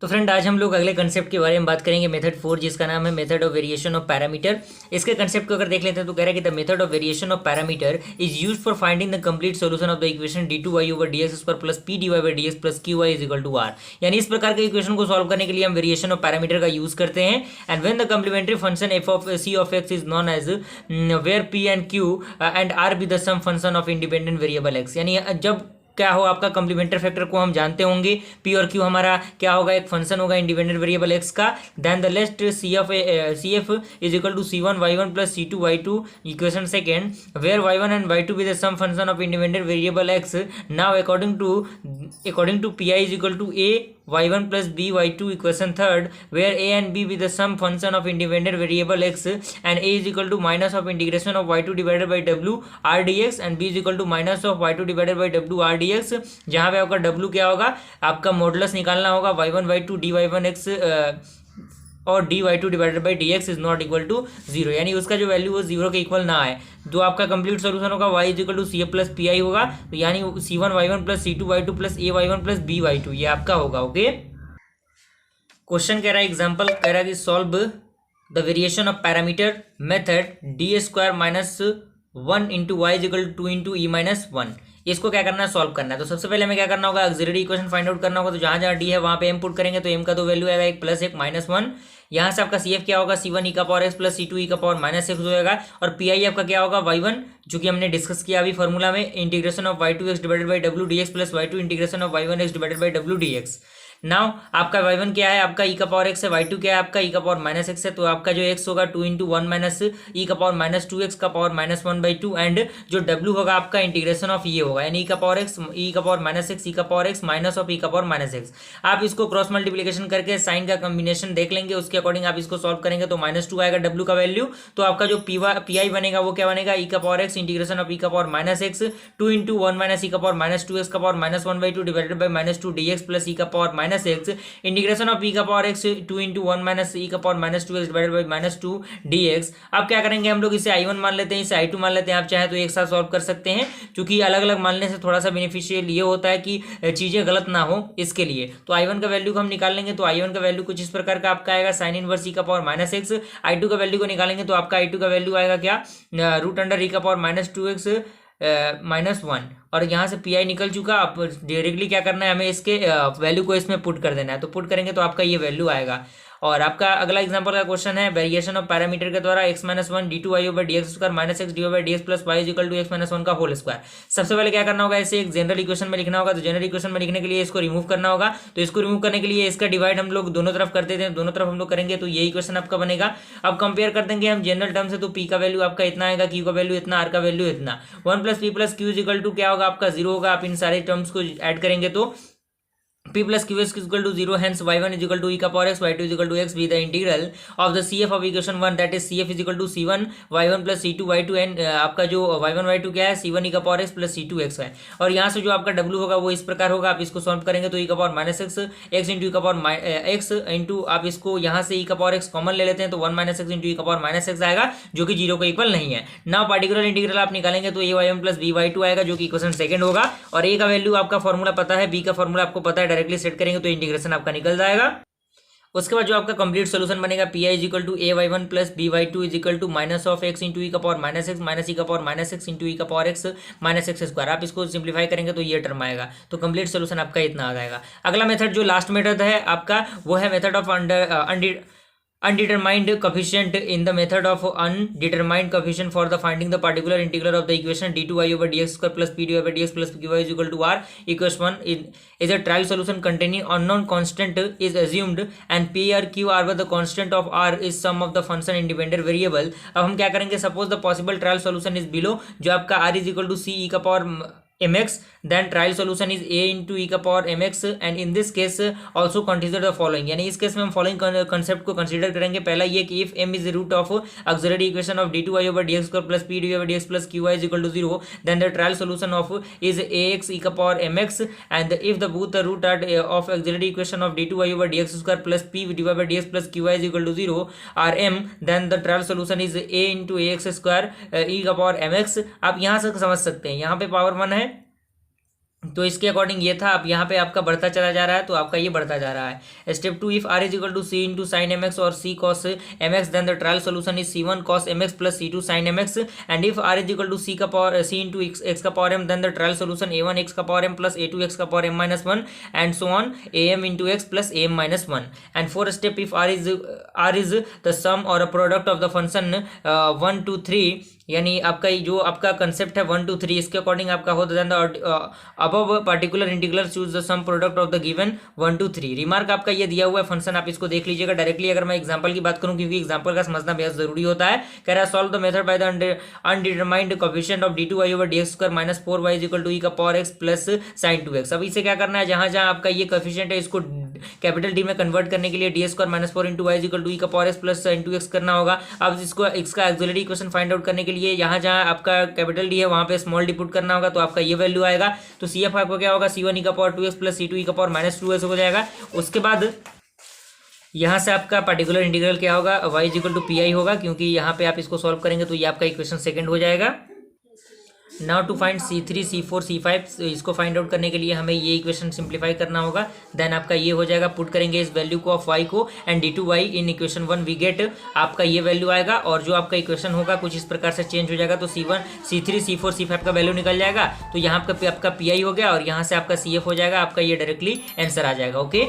तो फ्रेंड आज हम लोग अगले कंसेप्ट के बारे में बात करेंगे मेथड 4 जिसका नाम है method of variation of parameter. इसके कंसेप्ट को अगर देख लेते हैं तो कह रहा है कि the method of variation of parameter is use for finding the complete solution of the equation d2y over dx square plus p dy by dx plus qy is equal to r। यानी इस प्रकार के equation को solve करने के लिए हम variation of parameter का यूज करते हैं। And when the complementary function f of c of x is known as where p and q and r be the some function of independent variable x। यानी जब क्या हो आपका complementary factor को हम जानते होंगे, पी और क्यू हमारा क्या होगा, एक फंक्शन होगा इंडिपेंडेंट वेरिएबल एक्स का। Then the list C F is equal to c1 y1 plus c2 y2 equation second where y1 and y2 be the some function of independent variable x. Now according to P I is equal to a y1 plus b y2 equation third where a and b be the sum function of independent variable x and a is equal to minus of integration of y2 divided by w r dx and b is equal to minus of y2 divided by w r dx, जहाँ पे आपका w क्या होगा, आपका modulus निकालना होगा y1 y2 dy y1 x और D Y two divided by D X is not equal to zero, यानी उसका जो वैल्यू वो जीरो के इक्वल ना आए। तो आपका कंप्लीट सोल्यूशन होगा y is equal to C A plus P I होगा, तो यानी c1 y1 plus c2 y2 plus a y1 plus b y2 ये आपका होगा। ओके, क्वेश्चन कह रहा है, एग्जाम्पल कह रहा है कि solve the variation of parameter method D square minus 1 into Y is equal to 2 into E minus 1। इसको क्या करना है, सॉल्व करना है। तो सबसे पहले हमें क्या करना होगा, ऑक्सिलरी इक्वेशन फाइंड आउट करना होगा। तो जहाँ जहाँ डी है वहाँ पे एम पुट करेंगे, तो एम का तो वैल्यू आएगा एक प्लस एक माइनस 1। यहाँ से आपका सी एफ क्या होगा, c1 ई का पावर एक्स प्लस c2 ई का पावर माइनस एक्स होगा। और पी आई आपका क्या होगा, y1 जो कि हमने डिस्कस किया अभी फॉर्मूला में, integration of y2 x divided by w dx plus y2 integration of y1 x divided by w dx। Now आपका y1 क्या है, आपका e का पावर x है, y2 क्या है, आपका e का पावर माइनस एक्स है। तो आपका जो x होगा 2 इंटू 1 माइनस ई का पावर माइनस 2x का पावर माइनस 1/2 एंड जो w होगा आपका इंटीग्रेशन ऑफ ये होगा, यानी e का पावर x e का पावर माइनस एक्स ई का power x minus of e का पावर माइनस एक्स। आप इसको क्रॉस मल्टीप्लीकेशन करके साइन का कॉम्बिनेशन देख लेंगे, उसके अकॉर्डिंग आप इसको सॉल्व करेंगे तो -2 आएगा w का वैल्यू। तो आपका जो पी आई बनेगा वो क्या बनेगा, e का power x integration of e का power minus x 2 into 1 minus e का पावर माइनस 2x का power minus 1/2 divided by -2 dx plus e का power minus x integration of e का power x 2 into 1 minus e का power minus 2x divided by -2 dx। अब क्या करेंगे हम लोग, इसे i1 मान लेते हैं, इसे i2 मान लेते हैं। आप चाहे तो एक साथ सॉल्व कर सकते हैं, क्योंकि अलग अलग मानने से थोड़ा सा बेनिफिशियल ये होता है कि चीज़ें गलत ना हो, इसके लिए। तो i1 का वैल्यू को हम निकाल लेंगे, तो i1 का वैल्यू कुछ इस प्रकार का आपका आएगा साइन इनवर्स ई का पावर माइनस एक्स। i2 का वैल्यू को निकालेंगे तो आपका i2 का वैल्यू आएगा क्या, रूट अंडर ई का पावर -2x -1। और यहाँ से पी आई निकल चुका। अब डायरेक्टली क्या करना है, हमें इसके वैल्यू को इसमें पुट कर देना है। तो पुट करेंगे तो आपका ये वैल्यू आएगा। और आपका अगला एग्जांपल का क्वेश्चन है, वेरिएशन ऑफ पैरामीटर के द्वारा x minus 1 d2 y over dx square minus X D by D X plus Y equal to X minus 1 का होल स्क्वायर। सबसे पहले क्या करना होगा, इसे एक जनरल इक्वेशन में लिखना होगा। तो जनरल इक्वेशन में लिखने के लिए इसको रिमूव करना होगा। तो इसको रिमूव करने के लिए इसका डिवाइड हम लोग दोनों तरफ कर देते हैं, दोनों तरफ हम लोग करेंगे तो ये इक्वेशन आपका बनेगा। अब कंपेयर कर देंगे हम जनरल टर्म से, तो p का वैल्यू आपका इतना आएगा, q का वैल्यू इतना, r का वैल्यू इतना। 1 plus P plus Q equal to क्या होगा, आपका 0 होगा। आप इन सारे टर्म्स को ऐड करेंगे तो p plus q is equal to 0, hence y1 is equal to e का power x, y2 is equal to x, be the integral of the cf of equation 1, that is cf is equal to c1 y1 plus c2 y2 and आपका जो y1 y2 क्या है, c1 e का power x plus c2 x है। और यहाँ से जो आपका w होगा वो इस प्रकार होगा। आप इसको सॉल्व करेंगे तो e का power minus x x into e का पावर एक्स इंटू, आप इसको यहाँ से e का पावर x कॉमन ले लेते हैं, तो 1 माइनस एक्स इंटू ई का पावर माइनस एक्स आएगा, जो कि 0 के इक्वल नहीं है। नाउ पार्टिकुलर इंटीग्रल आप निकालेंगे तो a y1 plus b y2 आएगा, जो कि इक्वेशन सेकंड होगा। और a का वैल्यू आपका फॉर्मूला पता है, b का फॉर्मूला आपको पता है, डायरेक्टली सेट करेंगे तो इंटीग्रेशन आपका निकल जाएगा। उसके बाद जो आपका कंप्लीट सोल्यूशन बनेगा, P I is equal to A Y one plus B Y two is equal to minus of x into e का power minus x minus e का power minus x into e का power x minus x square. आप इसको simplify करेंगे तो ये term आएगा। तो कंप्लीट सोल्यूशन आपका इतना आ जाएगा। अगला मेथड जो लास्ट मेथड है आपका, वो है method of undetermined coefficient in the method of undetermined coefficient for the finding the particular integral of the equation d2y over dx square plus p dy by dx plus qy is equal to r. Equation 1 is a trial solution containing unknown constant is assumed and p or q are the constant of r is sum of the function independent variable। अब हम क्या करेंगे, suppose the possible trial solution is below, जो आपका r is equal to सी ई का power mx, then trial solution is a into e का power mx and in this case also consider the following। यानी इस केस में हम following concept को consider करेंगे। पहला ये कि if m is the root of auxiliary equation of d2y over dx square plus p dy by dx plus qy is equal to 0, then the trial solution of is ax e का power mx and if the both the root are of auxiliary equation of d2y over dx square plus p dy by dx plus qy is equal to 0 are m, then the trial solution is a into ax square e का power mx। आप यहाँ से समझ सकते हैं, यहाँ पे power 1 है तो इसके अकॉर्डिंग ये था। अब यहाँ पे आपका बढ़ता चला जा रहा है, तो आपका ये बढ़ता जा रहा है। Step 2, if r is equal to C into sine M X और C cos M X, then the trial solution is c1 cos mx plus c2 sin mx। And if r is equal to C का power c into x का power m, then the trial solution a1 x का power m plus a2 x का power m minus 1 and so on am into x plus am minus 1। And four step, if r is the sum और a product of the function 1 2 3, यानी आपका जो आपका concept है 1 2 3, इसके according आपका होता है above particular integral choose the some product of the given 1 2 3। Remark आपका ये दिया हुआ है फंक्शन, आप इसको देख लीजिएगा डायरेक्टली। अगर मैं एग्जांपल की बात करूं, क्योंकि एग्जांपल का समझना बेहद जरूरी होता है। कह रहा है solve the method by the undetermined coefficient of d2y over dx square minus 4y is equal to e का power x plus sin 2x। अब इसे क्या करना है, जहां जहां आपका ये कोएफिशिएंट है इसको कैपिटल डी में कन्वर्ट करने के लिए ds square minus 4 into Y is equal to e का power x plus sin 2x करना होगा। अब इसको इसका एक्सिलरी इक्वेशन फाइंड आउट करने के लिए जहां जहां आपका कैपिटल डी है वहां पे स्मॉल डी पुट करना होगा, तो आपका ये वैल्यू आएगा। तो सी एफ आपको क्या होगा, c1 e का power 2x plus c2 e का पावर माइनस 2x हो जाएगा। उसके बाद यहाँ से आपका पर्टिकुलर इंटीग्रल क्या होगा, y is equal to P I होगा, क्योंकि यहाँ पे आप इसको सॉल्व करेंगे तो ये आपका इक्वेशन सेकंड हो जाएगा। Now to find c3 c4 c5, इसको फाइंड आउट करने के लिए हमें ये इक्वेशन सिंप्लीफाई करना होगा। देन आपका ये हो जाएगा, पुट करेंगे इस वैल्यू को ऑफ y को and d2y in equation 1 we get आपका ये वैल्यू आएगा। और जो आपका इक्वेशन होगा कुछ इस प्रकार से चेंज हो जाएगा। तो c1 c3 c4 c5 का वैल्यू निकल जाएगा। तो यहाँ आपका पी आई हो गया और यहाँ से आपका cf हो जाएगा, आपका ये डायरेक्टली आंसर आ जाएगा। ओके।